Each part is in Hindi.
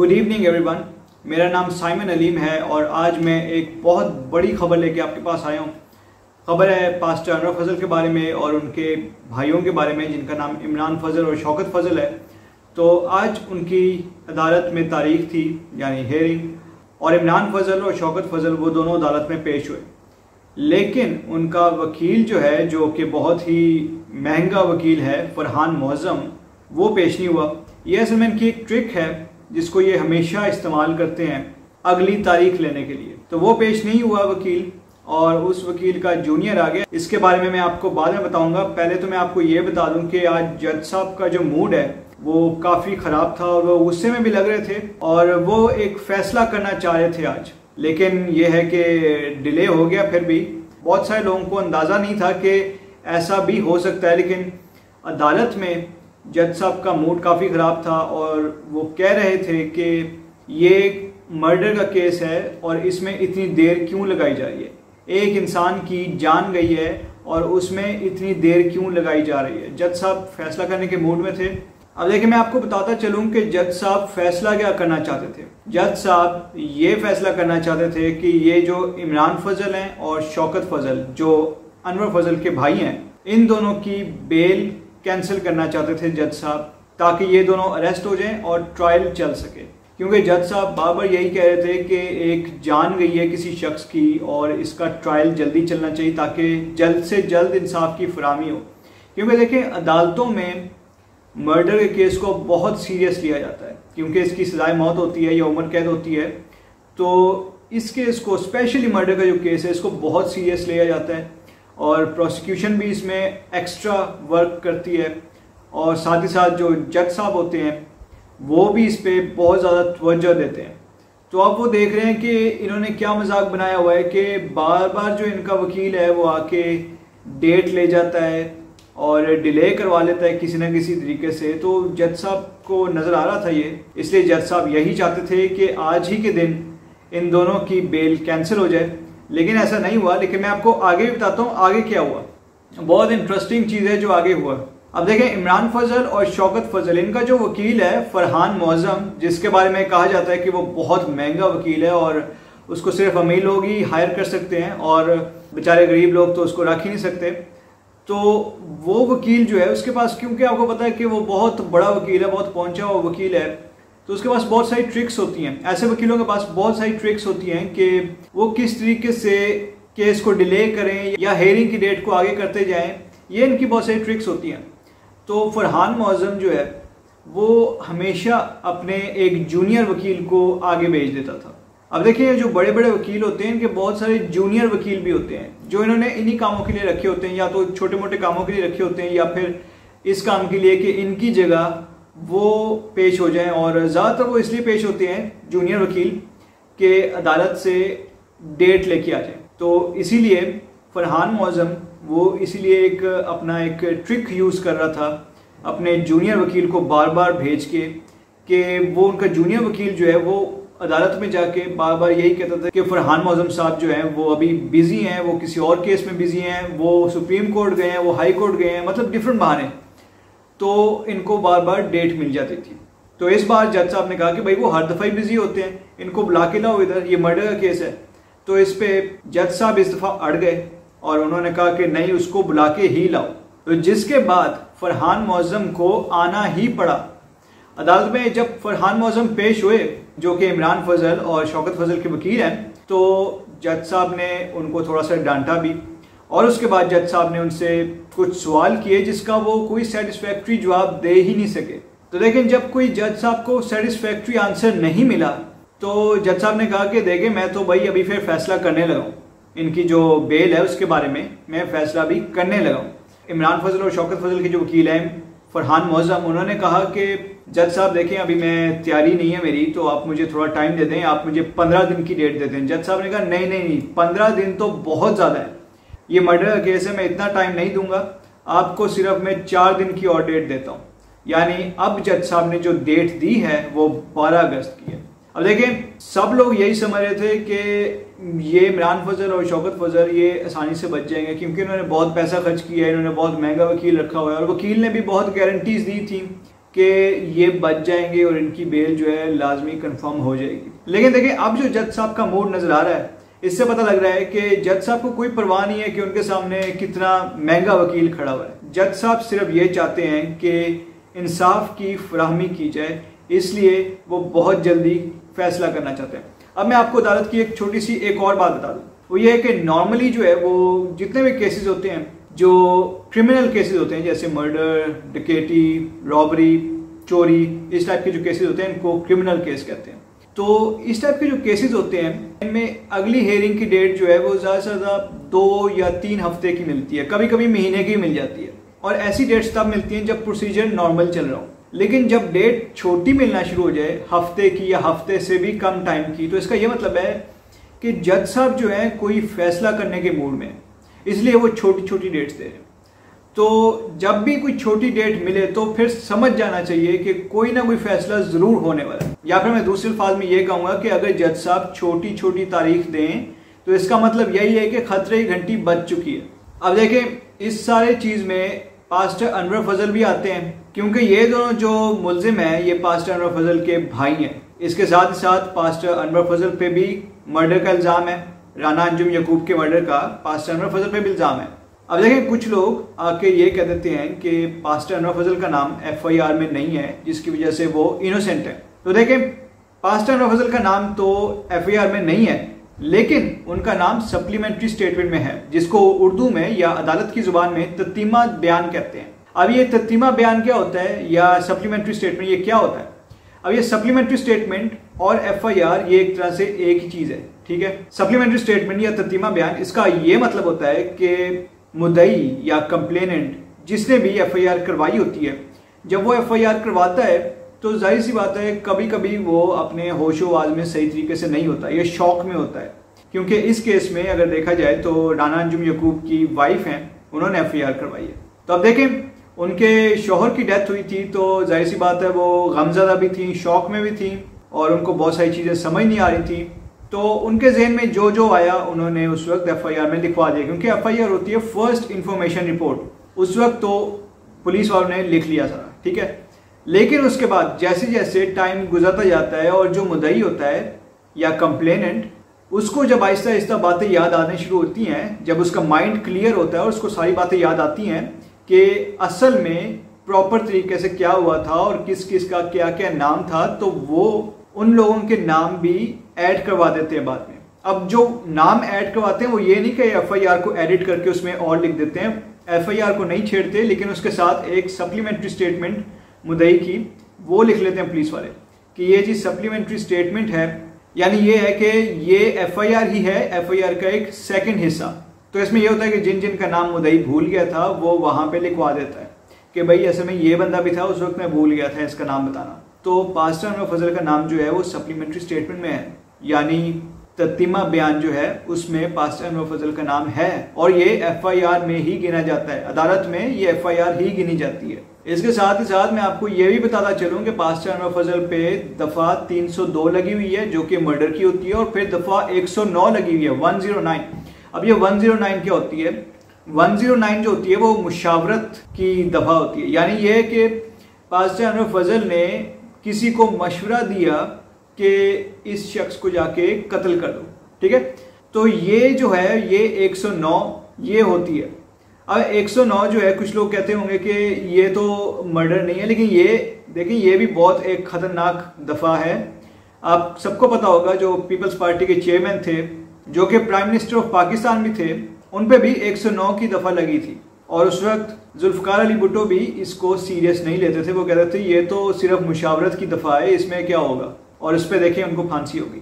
Good evening everyone. मेरा नाम साइमन अलीम है और आज मैं एक बहुत बड़ी खबर लेके आपके पास आया हूँ। खबर है पास्टर अनवर फजल के बारे में और उनके भाइयों के बारे में जिनका नाम इमरान फजल और शौकत फजल है। तो आज उनकी अदालत में तारीख थी यानी हेयरिंग, और इमरान फजल और शौकत फजल वो दोनों अदालत में पेश हुए। लेकिन उनका वकील जो है, जो कि बहुत ही महंगा वकील है, फरहान मुअज़्ज़म, वो पेश नहीं हुआ। ये असल में इनकी एक ट्रिक है जिसको ये हमेशा इस्तेमाल करते हैं अगली तारीख लेने के लिए। तो वो पेश नहीं हुआ वकील, और उस वकील का जूनियर आ गया। इसके बारे में मैं आपको बाद में बताऊंगा। पहले तो मैं आपको ये बता दूं कि आज जज साहब का जो मूड है वो काफ़ी ख़राब था और वो गुस्से में भी लग रहे थे और वो एक फ़ैसला करना चाह रहे थे आज। लेकिन ये है कि डिले हो गया। फिर भी बहुत सारे लोगों को अंदाज़ा नहीं था कि ऐसा भी हो सकता है। लेकिन अदालत में जज साहब का मूड काफ़ी ख़राब था और वो कह रहे थे कि ये मर्डर का केस है और इसमें इतनी देर क्यों लगाई जा रही है। एक इंसान की जान गई है और उसमें इतनी देर क्यों लगाई जा रही है। जज साहब फैसला करने के मूड में थे। अब देखिए, मैं आपको बताता चलूं कि जज साहब फैसला क्या करना चाहते थे। जज साहब ये फैसला करना चाहते थे कि ये जो इमरान फजल हैं और शौकत फजल जो अनवर फजल के भाई हैं, इन दोनों की बेल कैंसिल करना चाहते थे जज साहब, ताकि ये दोनों अरेस्ट हो जाएं और ट्रायल चल सके। क्योंकि जज साहब बार बार यही कह रहे थे कि एक जान गई है किसी शख्स की और इसका ट्रायल जल्दी चलना चाहिए ताकि जल्द से जल्द इंसाफ की फराहमी हो। क्योंकि देखिए, अदालतों में मर्डर के केस को बहुत सीरियस लिया जाता है क्योंकि इसकी सजाए मौत होती है या उम्र कैद होती है। तो इस केस को, स्पेशली मर्डर का जो केस है, इसको बहुत सीरियस लिया जाता है और प्रोसिक्यूशन भी इसमें एक्स्ट्रा वर्क करती है। और साथ ही साथ जो जज साहब होते हैं वो भी इस पर बहुत ज़्यादा तवज्जो देते हैं। तो अब वो देख रहे हैं कि इन्होंने क्या मजाक बनाया हुआ है कि बार बार जो इनका वकील है वो आके डेट ले जाता है और डिले करवा लेता है किसी न किसी तरीके से। तो जज साहब को नज़र आ रहा था ये, इसलिए जज साहब यही चाहते थे कि आज ही के दिन इन दोनों की बेल कैंसिल हो जाए। लेकिन ऐसा नहीं हुआ। लेकिन मैं आपको आगे भी बताता हूँ आगे क्या हुआ। बहुत इंटरेस्टिंग चीज़ है जो आगे हुआ। अब देखें, इमरान फजल और शौकत फजल, इनका जो वकील है फरहान मुअज़्ज़म, जिसके बारे में कहा जाता है कि वो बहुत महंगा वकील है और उसको सिर्फ अमीर लोग ही हायर कर सकते हैं और बेचारे गरीब लोग तो उसको रख ही नहीं सकते। तो वो वकील जो है उसके पास, क्योंकि आपको पता है कि वो बहुत बड़ा वकील है, बहुत पहुंचा हुआ वकील है, तो उसके पास बहुत सारी ट्रिक्स होती हैं। ऐसे वकीलों के पास बहुत सारी ट्रिक्स होती हैं कि वो किस तरीके से केस को डिले करें या हेयरिंग की डेट को आगे करते जाएं। ये इनकी बहुत सारी ट्रिक्स होती हैं। तो फरहान मुअज़्ज़म जो है वो हमेशा अपने एक जूनियर वकील को आगे भेज देता था। अब देखिए, जो बड़े बड़े वकील होते हैं इनके बहुत सारे जूनियर वकील भी होते हैं जो इन्होंने इन्हीं कामों के लिए रखे होते हैं, या तो छोटे मोटे कामों के लिए रखे होते हैं या फिर इस काम के लिए कि इनकी जगह वो पेश हो जाएं। और ज़्यादातर वो इसलिए पेश होते हैं जूनियर वकील के अदालत से डेट लेके आ जाए। तो इसीलिए फरहान मुअज़्ज़म वो इसीलिए अपना एक ट्रिक यूज़ कर रहा था अपने जूनियर वकील को बार बार भेज के, कि वो उनका जूनियर वकील जो है वो अदालत में जाके बार बार यही कहता था कि फरहान मुअज़्ज़म साहब जो हैं वो अभी बिजी हैं, वो किसी और केस में बिजी हैं, वो सुप्रीम कोर्ट गए हैं, वो हाई कोर्ट गए हैं, मतलब डिफरेंट बहाने। तो इनको बार बार डेट मिल जाती थी। तो इस बार जज साहब ने कहा कि भाई वो हर दफ़ा ही बिजी होते हैं, इनको बुला के लाओ इधर, ये मर्डर का केस है। तो इस पे जज साहब इस दफ़ा अड़ गए और उन्होंने कहा कि नहीं, उसको बुला के ही लाओ। तो जिसके बाद फरहान मुअज़्ज़म को आना ही पड़ा अदालत में। जब फरहान मुअज़्ज़म पेश हुए, जो कि इमरान फजल और शौकत फजल के वकील हैं, तो जज साहब ने उनको थोड़ा सा डांटा भी और उसके बाद जज साहब ने उनसे कुछ सवाल किए जिसका वो कोई सेटिस्फैक्ट्री जवाब दे ही नहीं सके। तो लेकिन जब कोई जज साहब को सेटिस्फैक्ट्री आंसर नहीं मिला तो जज साहब ने कहा कि देखिए, मैं तो भाई अभी फिर फैसला करने लगा हूँ, इनकी जो बेल है उसके बारे में मैं फैसला भी करने लगा हूँ। इमरान फजल और शौकत फजल के जो वकील हैं फरहान मुअज़्ज़म, उन्होंने कहा कि जज साहब देखें, अभी मैं तैयारी नहीं है मेरी, तो आप मुझे थोड़ा टाइम दे दें, आप मुझे 15 दिन की डेट दे दें। जज साहब ने कहा नहीं नहीं नहीं, 15 दिन तो बहुत ज़्यादा है, ये मर्डर का केस है, मैं इतना टाइम नहीं दूंगा आपको, सिर्फ मैं 4 दिन की और डेट देता हूँ। यानी अब जज साहब ने जो डेट दी है वो 12 अगस्त की है। अब देखें, सब लोग यही समझ रहे थे कि ये इमरान फजल और शौकत फजल ये आसानी से बच जाएंगे क्योंकि इन्होंने बहुत पैसा खर्च किया है, इन्होंने बहुत महंगा वकील रखा हुआ है और वकील ने भी बहुत गारंटीज दी थी कि ये बच जाएंगे और इनकी बेल जो है लाजमी कंफर्म हो जाएगी। लेकिन देखिए अब जो जज साहब का मूड नजर आ रहा है, इससे पता लग रहा है कि जज साहब को कोई परवाह नहीं है कि उनके सामने कितना महंगा वकील खड़ा हुआ है। जज साहब सिर्फ ये चाहते हैं कि इंसाफ की फराहमी की जाए, इसलिए वो बहुत जल्दी फैसला करना चाहते हैं। अब मैं आपको अदालत की एक छोटी सी एक और बात बता दूं, वो ये है कि नॉर्मली जो है वो जितने भी केसेस होते हैं, जो क्रिमिनल केसेस होते हैं जैसे मर्डर, डकैती, रॉबरी, चोरी, इस टाइप के जो केसेस होते हैं इनको क्रिमिनल केस कहते हैं। तो इस टाइप के जो केसेस होते हैं इनमें अगली हेयरिंग की डेट जो है वो ज़्यादा से ज़्यादा 2 या 3 हफ्ते की मिलती है, कभी कभी महीने की मिल जाती है। और ऐसी डेट्स तब मिलती हैं जब प्रोसीजर नॉर्मल चल रहा हो। लेकिन जब डेट छोटी मिलना शुरू हो जाए, हफ्ते की या हफ्ते से भी कम टाइम की, तो इसका यह मतलब है कि जज साहब जो है कोई फैसला करने के मूड में, इसलिए वो छोटी छोटी डेट्स दे रहे हैं। तो जब भी कोई छोटी डेट मिले तो फिर समझ जाना चाहिए कि कोई ना कोई फैसला जरूर होने वाला है। या फिर मैं दूसरे अल्फाज में ये कहूंगा कि अगर जज साहब छोटी छोटी तारीख दें तो इसका मतलब यही है कि खतरे की घंटी बज चुकी है। अब देखें, इस सारे चीज में पास्टर अनवर फजल भी आते हैं, क्योंकि ये दोनों जो मुल्जिम हैं ये पास्टर अनवर फजल के भाई हैं। इसके साथ ही साथ पास्टर अनवर फजल पे भी मर्डर का इल्जाम है, राना अंजुम यकूब के मर्डर का पास्टर अनवर फजल पे भी इल्जाम है। अब देखें, कुछ लोग आके ये कह देते हैं कि पास्टर अनवर फजल का नाम FIR में नहीं है, जिसकी वजह से वो इनोसेंट है। तो देखें, पास्टर अनवर फजल का नाम तो FIR में नहीं है, लेकिन उनका नाम सप्लीमेंट्री स्टेटमेंट में है, जिसको उर्दू में या अदालत की जुबान में ततीमा बयान कहते हैं। अब ये ततीमा बयान क्या होता है या सप्लीमेंट्री स्टेटमेंट ये क्या होता है? अब ये सप्लीमेंट्री स्टेटमेंट और FIR ये एक तरह से एक ही चीज है, ठीक है। सप्लीमेंट्री स्टेटमेंट या ततीमा बयान, इसका ये मतलब होता है कि मुद्दई या कंप्लेनेंट जिसने भी FIR करवाई होती है, जब वो FIR करवाता है तो जाहिर सी बात है कभी कभी वो अपने होशो-ओ-वाज में सही तरीके से नहीं होता, ये शौक में होता है। क्योंकि इस केस में अगर देखा जाए तो राना अंजुम यकूब की वाइफ हैं, उन्होंने FIR करवाई है। तो अब देखें, उनके शोहर की डेथ हुई थी तो जाहिर सी बात है वो गमज़दा भी थी, शौक में भी थी और उनको बहुत सारी चीज़ें समझ नहीं आ रही थी। तो उनके जहन में जो जो आया उन्होंने उस वक्त FIR में लिखवा दिया, क्योंकि FIR होती है फर्स्ट इंफॉर्मेशन रिपोर्ट। उस वक्त तो पुलिस वालों ने लिख लिया सारा, ठीक है। लेकिन उसके बाद जैसे जैसे टाइम गुजरता जाता है और जो मुद्दई होता है या कंप्लेनेंट, उसको जब आहिस्ता आहिस्ता बातें याद आने शुरू होती हैं, जब उसका माइंड क्लियर होता है और उसको सारी बातें याद आती हैं कि असल में प्रॉपर तरीके से क्या हुआ था और किस किस का क्या क्या नाम था, तो वो उन लोगों के नाम भी ऐड करवा देते हैं बाद में। अब जो नाम ऐड करवाते हैं वो ये नहीं कि FIR को एडिट करके उसमें और लिख देते हैं, FIR को नहीं छेड़ते, लेकिन उसके साथ एक सप्लीमेंट्री स्टेटमेंट मुद्दई की वो लिख लेते हैं पुलिस वाले कि ये जी सप्लीमेंट्री स्टेटमेंट है, यानी ये है कि ये FIR ही है, FIR का एक सेकंड हिस्सा। तो इसमें ये होता है कि जिन जिन का नाम मुद्दई भूल गया था वो वहां पे लिखवा देता है कि भाई ऐसे में ये बंदा भी था, उस वक्त मैं भूल गया था इसका नाम बताना। तो पास्टर अनवर फजल का नाम जो है वो सप्लीमेंट्री स्टेटमेंट में है, यानी ततीमा बयान जो है उसमें पास्टर अनवर फजल का नाम है और ये FIR में ही गिना जाता है, अदालत में ये FIR ही गिनी जाती है। इसके साथ ही साथ मैं आपको ये भी बताता चलूं कि पास्टर अनवर फजल पे दफा 302 लगी हुई है जो कि मर्डर की होती है, और फिर दफा 109 लगी हुई है, 109। अब ये 109 क्या होती है? 109 जो होती है वो मुशावरत की दफा होती है, यानी ये है कि पास्टर अनवर फजल ने किसी को मशवरा दिया कि इस शख्स को जाके कत्ल कर दो, ठीक है। तो ये जो है ये 109 ये होती है। अब 109 जो है कुछ लोग कहते होंगे कि ये तो मर्डर नहीं है, लेकिन ये देखिए ये भी बहुत एक खतरनाक दफा है। आप सबको पता होगा जो पीपल्स पार्टी के चेयरमैन थे, जो कि प्राइम मिनिस्टर ऑफ पाकिस्तान भी थे, उन पे भी 109 की दफा लगी थी और उस वक्त जुल्फकार अली भुट्टो भी इसको सीरियस नहीं लेते थे। वो कहते थे ये तो सिर्फ मुशावरत की दफा है, इसमें क्या होगा, और इस पे देखें उनको फांसी होगी।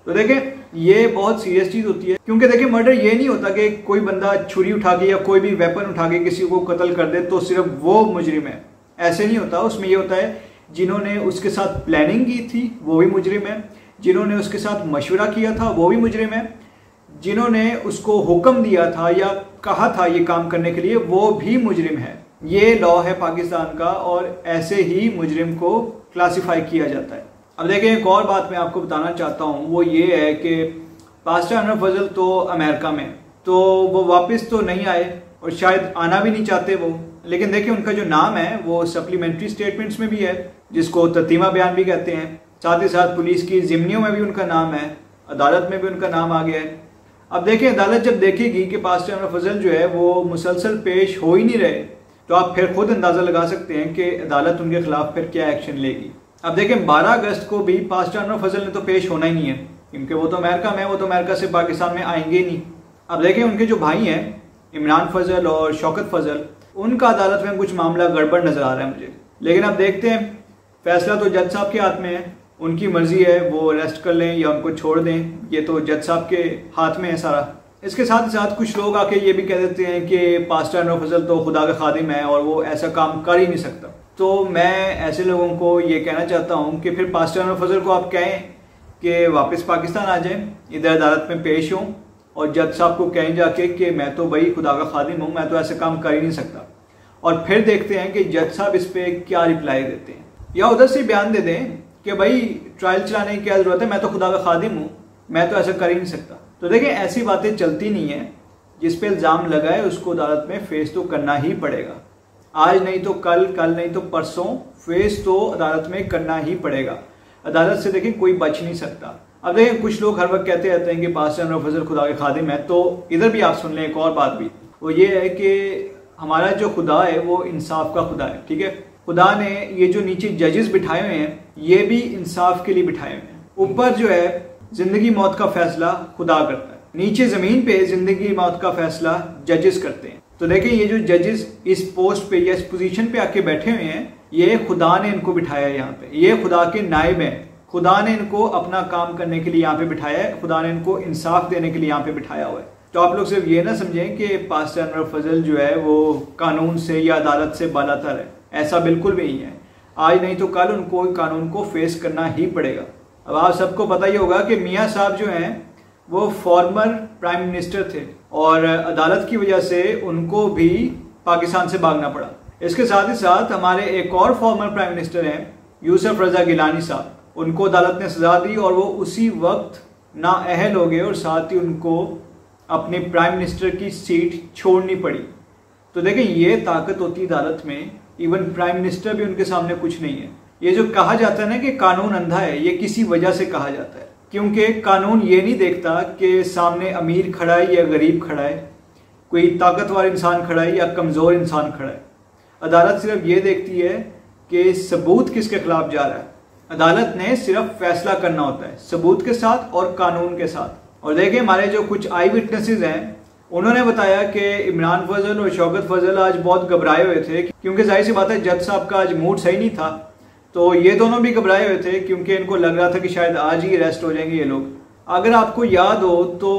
तो देखें ये बहुत सीरियस चीज होती है, क्योंकि देखिए मर्डर ये नहीं होता कि कोई बंदा छुरी उठा के या कोई भी वेपन उठा के किसी को कत्ल कर दे तो सिर्फ वो मुजरिम है, ऐसे नहीं होता। उसमें ये होता है जिन्होंने उसके साथ प्लानिंग की थी वो भी मुजरिम है, जिन्होंने उसके साथ मशवरा किया था वो भी मुजरिम है, जिन्होंने उसको हुक्म दिया था या कहा था ये काम करने के लिए वो भी मुजरिम है। ये लॉ है पाकिस्तान का और ऐसे ही मुजरिम को क्लासिफाई किया जाता है। अब देखें एक और बात मैं आपको बताना चाहता हूँ, वो ये है कि पास्टर अनवर फजल तो अमेरिका में, तो वो वापस तो नहीं आए और शायद आना भी नहीं चाहते वो, लेकिन देखिए उनका जो नाम है वो सप्लीमेंट्री स्टेटमेंट्स में भी है, जिसको ततीमा बयान भी कहते हैं। साथ ही साथ पुलिस की जिम्नियों में भी उनका नाम है, अदालत में भी उनका नाम आ गया है। अब देखिए अदालत जब देखेगी कि पास्टर अनवर फजल जो है वो मुसलसल पेश हो ही नहीं रहे, तो आप फिर खुद अंदाजा लगा सकते हैं कि अदालत उनके खिलाफ फिर क्या एक्शन लेगी। अब देखिए 12 अगस्त को भी पास्टर अनवर फजल ने तो पेश होना ही नहीं है, क्योंकि वो तो अमेरिका में है, वो तो अमेरिका से पाकिस्तान में आएंगे ही नहीं। अब देखिए उनके जो भाई हैं इमरान फजल और शौकत फजल, उनका अदालत में कुछ मामला गड़बड़ नजर आ रहा है मुझे। लेकिन अब देखते हैं, फैसला तो जज साहब के हाथ में है, उनकी मर्जी है वो अरेस्ट कर लें या उनको छोड़ दें, ये तो जज साहब के हाथ में है सारा। इसके साथ ही साथ कुछ लोग आके ये भी कह देते हैं कि पास्टर अनवर फजल तो खुदा का खादिम है और वो ऐसा काम कर ही नहीं सकता। तो मैं ऐसे लोगों को ये कहना चाहता हूँ कि फिर पास्टर अनवर फजल को आप कहें कि वापस पाकिस्तान आ जाएं, इधर अदालत में पेश हों और जज साहब को कहें जाके कि मैं तो भाई खुदा का खादिम हूँ, मैं तो ऐसे काम कर ही नहीं सकता। और फिर देखते हैं कि जज साहब इस पर क्या रिप्लाई देते हैं, या उधर से बयान दे दें कि भाई ट्रायल चलाने की क्या जरूरत है, मैं तो खुदा का खादिम हूँ, मैं तो ऐसा कर ही नहीं सकता। तो देखिए ऐसी बातें चलती नहीं है, जिस पे इल्ज़ाम लगा है उसको अदालत में फेस तो करना ही पड़ेगा। आज नहीं तो कल, कल नहीं तो परसों फेस तो अदालत में करना ही पड़ेगा। अदालत से देखिए कोई बच नहीं सकता। अब देखिए कुछ लोग हर वक्त कहते रहते हैं कि पास्टर अनवर फजल खुदा के खादिम है, तो इधर भी आप सुन लें एक और बात भी, वो ये है कि हमारा जो खुदा है वो इंसाफ का खुदा है, ठीक है। खुदा ने ये जो नीचे जजेस बिठाए हुए हैं ये भी इंसाफ के लिए बिठाए हुए हैं। ऊपर जो है जिंदगी मौत का फैसला खुदा करता है, नीचे जमीन पे जिंदगी मौत का फैसला जजेस करते हैं। तो देखिए ये जो जजेस इस पोस्ट पे या इस पोजीशन पे आके बैठे हुए हैं, ये खुदा ने इनको बिठाया है यहाँ पे, ये खुदा के नायब हैं। खुदा ने इनको अपना काम करने के लिए यहाँ पे बिठाया है, खुदा ने इनको इंसाफ देने के लिए यहाँ पे बिठाया हुआ है। तो आप लोग सिर्फ ये ना समझें कि पास्टर अनवर फजल जो है वो कानून से या अदालत से बालातर है, ऐसा बिल्कुल भी नहीं है। आज नहीं तो कल उनको कानून को फेस करना ही पड़ेगा। अब आप सबको पता ही होगा कि मियाँ साहब जो हैं वो फॉर्मर प्राइम मिनिस्टर थे और अदालत की वजह से उनको भी पाकिस्तान से भागना पड़ा। इसके साथ ही साथ हमारे एक और फॉर्मर प्राइम मिनिस्टर हैं यूसुफ रजा गिलानी साहब, उनको अदालत ने सजा दी और वो उसी वक्त नाअहल हो गए और साथ ही उनको अपने प्राइम मिनिस्टर की सीट छोड़नी पड़ी। तो देखें ये ताकत होती है अदालत में, इवन प्राइम मिनिस्टर भी उनके सामने कुछ नहीं है। ये जो कहा जाता है ना कि कानून अंधा है, ये किसी वजह से कहा जाता है, क्योंकि कानून ये नहीं देखता कि सामने अमीर खड़ा है या गरीब खड़ा है, कोई ताकतवर इंसान खड़ा है या कमज़ोर इंसान खड़ा है। अदालत सिर्फ ये देखती है कि सबूत किसके खिलाफ जा रहा है। अदालत ने सिर्फ फैसला करना होता है सबूत के साथ और कानून के साथ। और देखिए हमारे जो कुछ आई विटनेसेस हैं उन्होंने बताया कि इमरान फजल और शौकत फजल आज बहुत घबराए हुए थे, क्योंकि जाहिर सी बात है जज साहब का आज मूड सही नहीं था, तो ये दोनों भी घबराए हुए थे क्योंकि इनको लग रहा था कि शायद आज ही अरेस्ट हो जाएंगे ये लोग। अगर आपको याद हो तो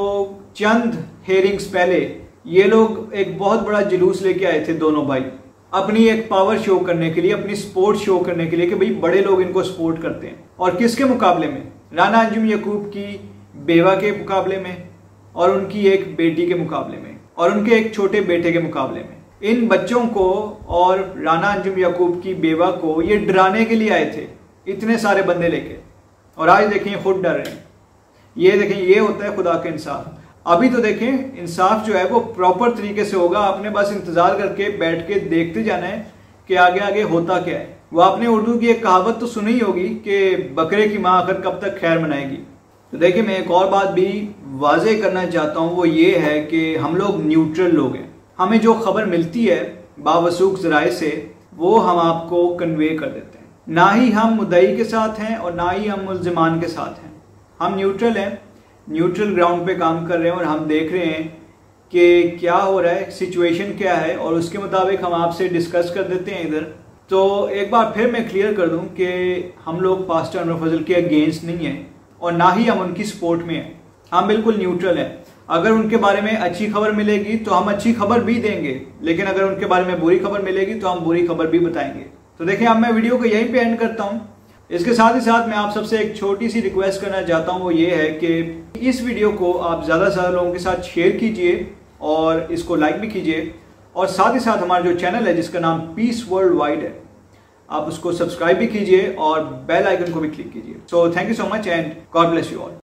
चंद हेयरिंग्स पहले ये लोग एक बहुत बड़ा जुलूस लेके आए थे दोनों भाई, अपनी एक पावर शो करने के लिए, अपनी सपोर्ट शो करने के लिए कि भाई बड़े लोग इनको सपोर्ट करते हैं। और किसके मुकाबले में? राना अंजुम याकूब की बेवा के मुकाबले में और उनकी एक बेटी के मुकाबले में और उनके एक छोटे बेटे के मुकाबले में। इन बच्चों को और राना अंजुम याकूब की बेवा को ये डराने के लिए आए थे, इतने सारे बंदे लेके, और आज देखें खुद डर रहे हैं। ये देखें ये होता है खुदा का इंसाफ। अभी तो देखें इंसाफ जो है वो प्रॉपर तरीके से होगा, आपने बस इंतजार करके बैठ के देखते जाना है कि आगे आगे होता क्या है। वो आपने उर्दू की एक कहावत तो सुनी होगी कि बकरे की माँ आखिर कब तक खैर मनाएगी। तो देखिए मैं एक और बात भी वाजे करना चाहता हूँ, वो ये है कि हम लोग न्यूट्रल लोग हैं। हमें जो खबर मिलती है बावसूख जराए से वो हम आपको कन्वे कर देते हैं। ना ही हम मुद्दई के साथ हैं और ना ही हम मुल्जिमान के साथ हैं, हम न्यूट्रल हैं, न्यूट्रल ग्राउंड पे काम कर रहे हैं और हम देख रहे हैं कि क्या हो रहा है, सिचुएशन क्या है, और उसके मुताबिक हम आपसे डिस्कस कर देते हैं इधर। तो एक बार फिर मैं क्लियर कर दूं कि हम लोग पास्टर अनवर फजल के अगेंस्ट नहीं हैं और ना ही हम उनकी सपोर्ट में हैं, हम बिल्कुल न्यूट्रल हैं। अगर उनके बारे में अच्छी खबर मिलेगी तो हम अच्छी खबर भी देंगे, लेकिन अगर उनके बारे में बुरी खबर मिलेगी तो हम बुरी खबर भी बताएंगे। तो देखिए अब मैं वीडियो को यहीं पे एंड करता हूँ। इसके साथ ही साथ मैं आप सबसे एक छोटी सी रिक्वेस्ट करना चाहता हूँ, वो ये है कि इस वीडियो को आप ज़्यादा से ज़्यादा लोगों के साथ शेयर कीजिए और इसको लाइक भी कीजिए, और साथ ही साथ हमारा जो चैनल है जिसका नाम पीस वर्ल्ड वाइड है, आप उसको सब्सक्राइब भी कीजिए और बेल आइकन को भी क्लिक कीजिए। So thank you so much and God bless you all.